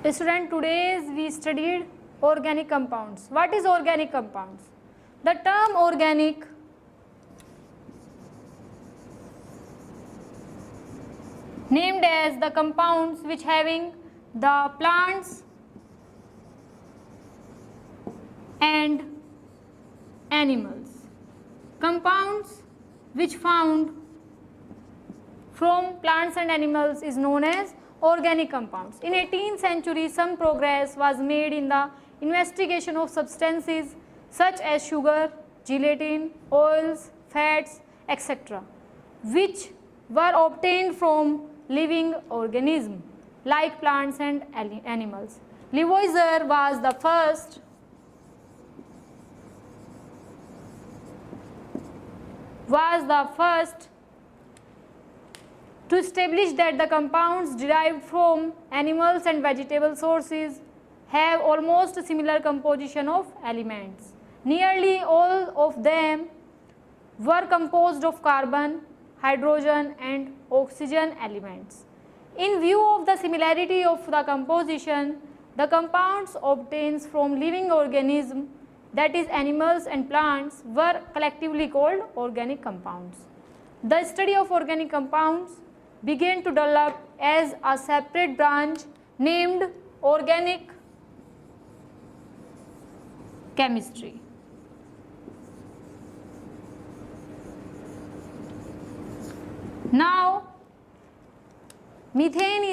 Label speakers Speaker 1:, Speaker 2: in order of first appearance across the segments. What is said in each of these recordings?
Speaker 1: Student, today we studied organic compounds. What is organic compounds? The term organic named as the compounds which having the plants and animals. Compounds which found from plants and animals is known as organic compounds. In 18th century, some progress was made in the investigation of substances such as sugar, gelatin, oils, fats, etc., which were obtained from living organisms like plants and animals. Lavoisier was the first to establish that the compounds derived from animals and vegetable sources have almost a similar composition of elements. Nearly all of them were composed of carbon, hydrogen and oxygen elements. In view of the similarity of the composition, the compounds obtained from living organisms, that is animals and plants, were collectively called organic compounds. The study of organic compounds began to develop as a separate branch named organic chemistry. Now, methane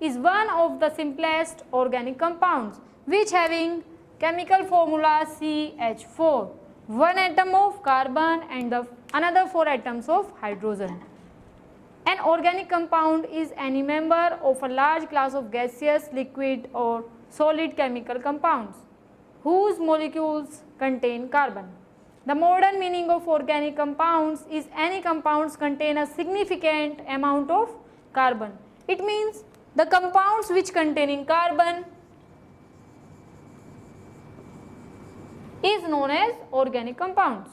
Speaker 1: is one of the simplest organic compounds which having chemical formula CH4, one atom of carbon and another 4 atoms of hydrogen. An organic compound is any member of a large class of gaseous, liquid or solid chemical compounds whose molecules contain carbon. The modern meaning of organic compounds is any compounds contain a significant amount of carbon. It means the compounds which containing carbon is known as organic compounds.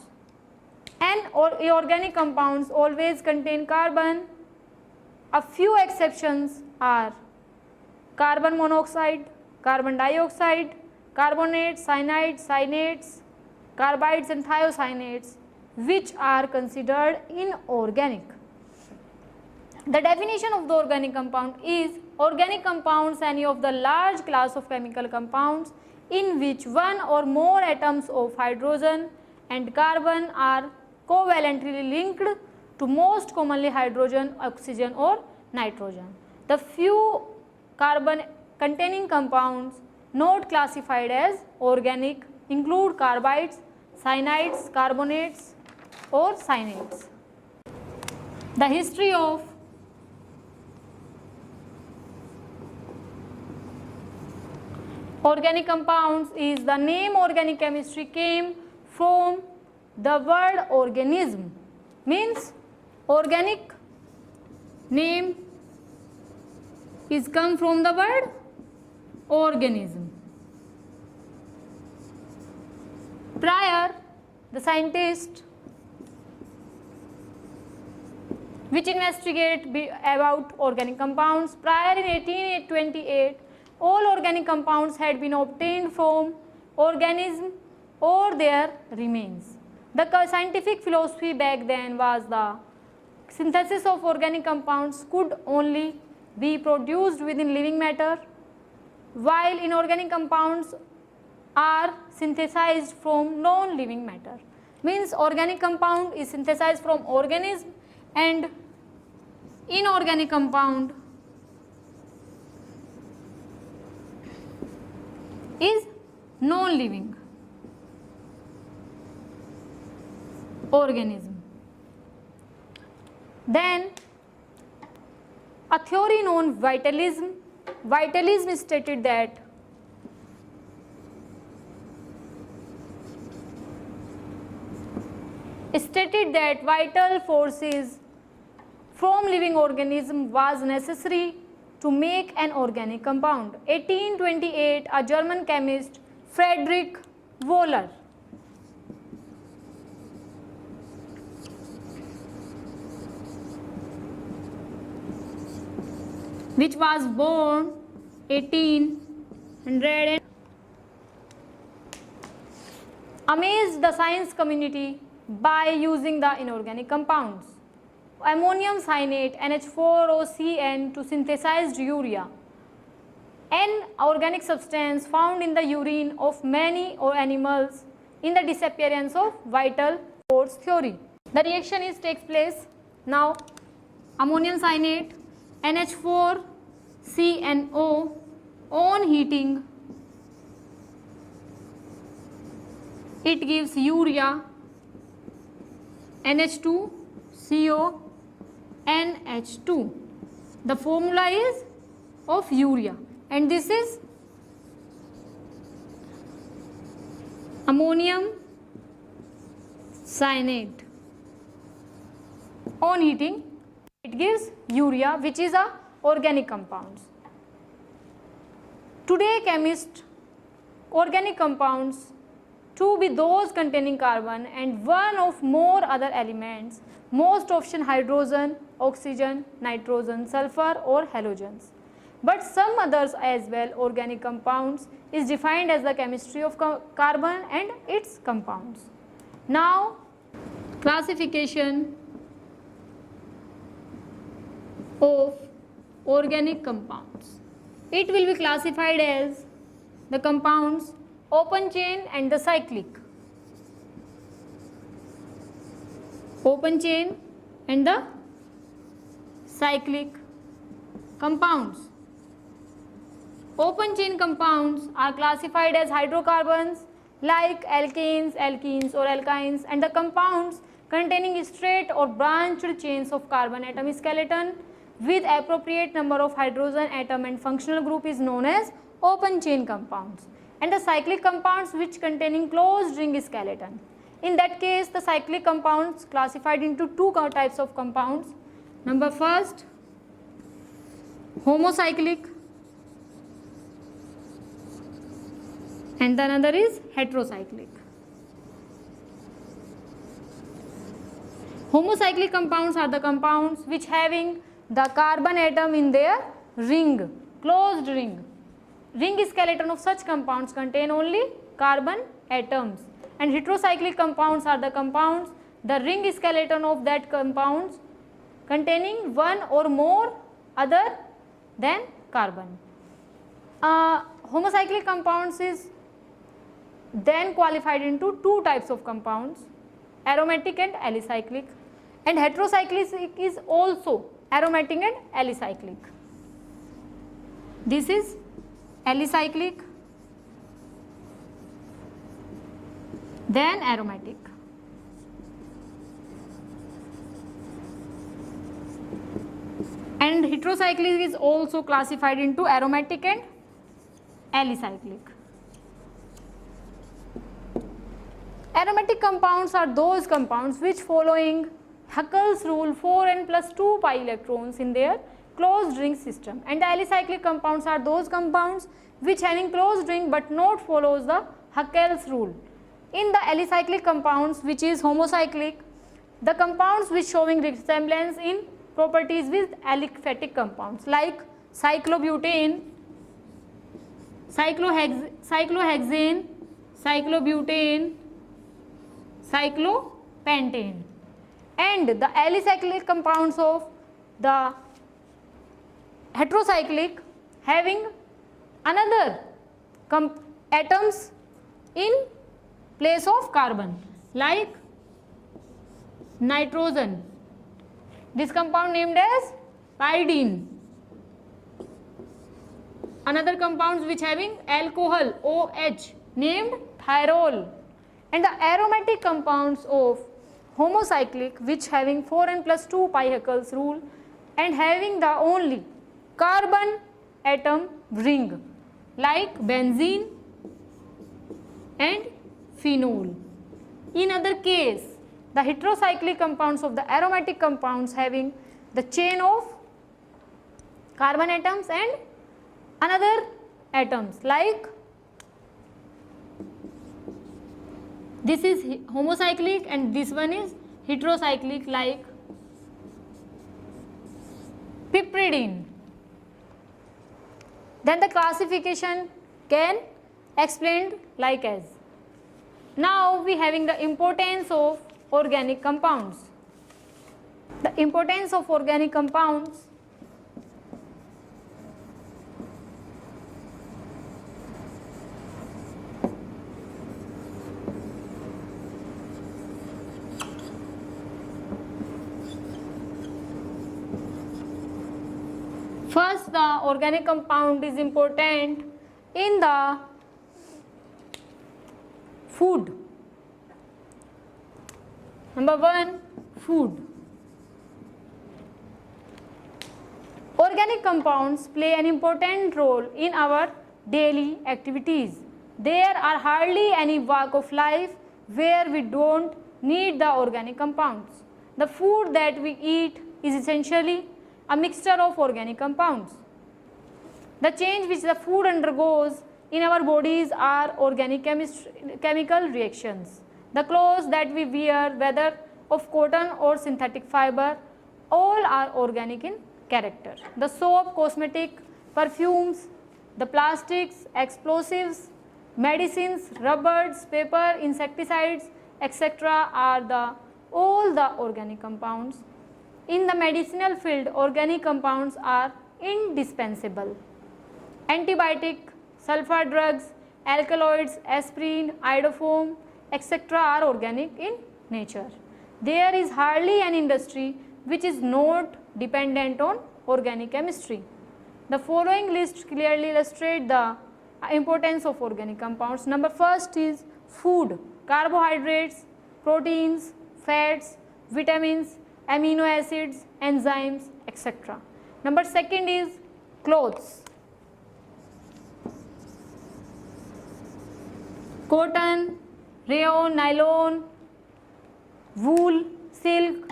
Speaker 1: And organic compounds always contain carbon. A few exceptions are carbon monoxide, carbon dioxide, carbonates, cyanides, cyanates, carbides and thiocyanates, which are considered inorganic. The definition of the organic compound is organic compounds any of the large class of chemical compounds in which one or more atoms of hydrogen and carbon are covalently linked to most commonly hydrogen, oxygen or nitrogen. The few carbon containing compounds not classified as organic include carbides, cyanides, carbonates or cyanates. The history of organic compounds is the name organic chemistry came from the word organism, means organic name is come from the word organism. Prior, the scientist which investigate about organic compounds, prior in 1828, all organic compounds had been obtained from organism or their remains. The scientific philosophy back then was the synthesis of organic compounds could only be produced within living matter, while inorganic compounds are synthesized from non-living matter. Means organic compound is synthesized from organism and inorganic compound is non-living organism. Then a theory known vitalism. Vitalism stated that vital forces from living organism was necessary to make an organic compound. 1828, a German chemist Friedrich Wöhler which was born 1800 amazed the science community by using the inorganic compounds ammonium cyanate NH4OCN to synthesize urea, an organic substance found in the urine of many animals in the disappearance of vital force theory. The reaction takes place now. Ammonium cyanate NH4CNO on heating it gives urea NH2CO NH2. The formula is of urea and this is ammonium cyanate. On heating it gives urea which is a organic compounds. Today chemists organic compounds to be those containing carbon and one of more other elements, most often hydrogen, oxygen, nitrogen, sulfur or halogens. But some others as well. Organic compounds is defined as the chemistry of carbon and its compounds. Now classification of organic compounds. It will be classified as the compounds open chain and the cyclic. Open chain and the cyclic compounds. Open chain compounds are classified as hydrocarbons like alkanes, alkenes or alkynes, and the compounds containing straight or branched chains of carbon atom skeleton with appropriate number of hydrogen atom and functional group is known as open chain compounds, and the cyclic compounds which containing closed ring skeleton. In that case, the cyclic compounds classified into two types of compounds. Number first, homocyclic, and the another is heterocyclic. Homocyclic compounds are the compounds which having the carbon atom in their ring, closed ring. Ring skeleton of such compounds contain only carbon atoms, and heterocyclic compounds are the compounds, the ring skeleton of that compounds containing one or more other than carbon. Homocyclic compounds is then qualified into two types of compounds, aromatic and alicyclic, and heterocyclic is also aromatic and alicyclic. This is alicyclic, then aromatic. And heterocyclic is also classified into aromatic and alicyclic. Aromatic compounds are those compounds which following Huckel's rule 4n plus 2 pi electrons in their closed ring system, and the alicyclic compounds are those compounds which having closed ring but not follows the Huckel's rule. In the alicyclic compounds which is homocyclic, the compounds which showing resemblance in properties with aliphatic compounds like cyclobutane, cyclohexane, cyclobutane, cyclopentane, and the alicyclic compounds of the heterocyclic having another atoms in place of carbon like nitrogen. This compound named as pyridine. Another compounds which having alcohol OH named thyrol, and the aromatic compounds of homocyclic which having 4n plus 2 pi Huckel's rule and having the only carbon atom ring like benzene and phenol. In other case, the heterocyclic compounds of the aromatic compounds having the chain of carbon atoms and another atoms like this is homocyclic and this one is heterocyclic like piperidine. Then the classification can explained like as. Now we having the importance of organic compounds. The importance of organic compounds. First, the organic compound is important in the food. Number 1, food. Organic compounds play an important role in our daily activities. There are hardly any walk of life where we don't need the organic compounds. The food that we eat is essentially a mixture of organic compounds. The change which the food undergoes in our bodies are organic chemical reactions. The clothes that we wear, whether of cotton or synthetic fiber, all are organic in character. The soap, cosmetic, perfumes, the plastics, explosives, medicines, rubbers, paper, insecticides, etc. are all the organic compounds. In the medicinal field, organic compounds are indispensable. Antibiotic, sulfur drugs, alkaloids, aspirin, iodoform, etc. are organic in nature. There is hardly an industry which is not dependent on organic chemistry. The following list clearly illustrate the importance of organic compounds. Number 1 is food, carbohydrates, proteins, fats, vitamins, amino acids, enzymes, etc. Number 2 is clothes, cotton, rayon, nylon, wool, silk,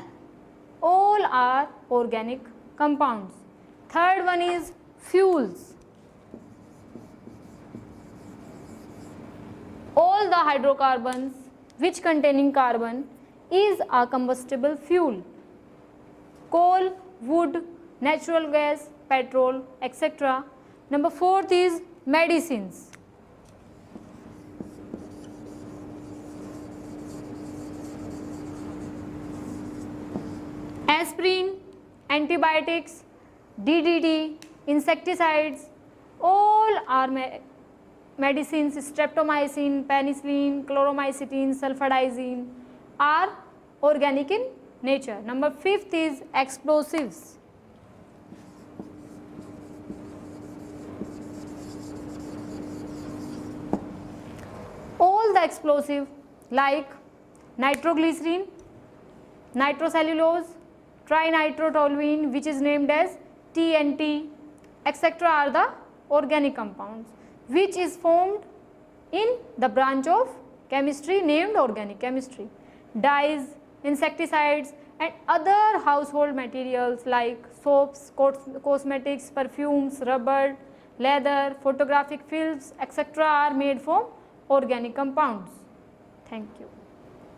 Speaker 1: all are organic compounds. Third one is fuels. All the hydrocarbons which containing carbon is a combustible fuel. Coal, wood, natural gas, petrol, etc. Number 4 is medicines. Aspirin, antibiotics, DDT, insecticides, all are medicines. Streptomycin, penicillin, chloromycetin, sulfadizine are organic in nature. Number 5 is explosives. All the explosive like nitroglycerin, nitrocellulose, trinitrotoluene, which is named as TNT, etc. are the organic compounds which is formed in the branch of chemistry named organic chemistry. Dyes, insecticides and other household materials like soaps, cosmetics, perfumes, rubber, leather, photographic films, etc. are made from organic compounds. Thank you.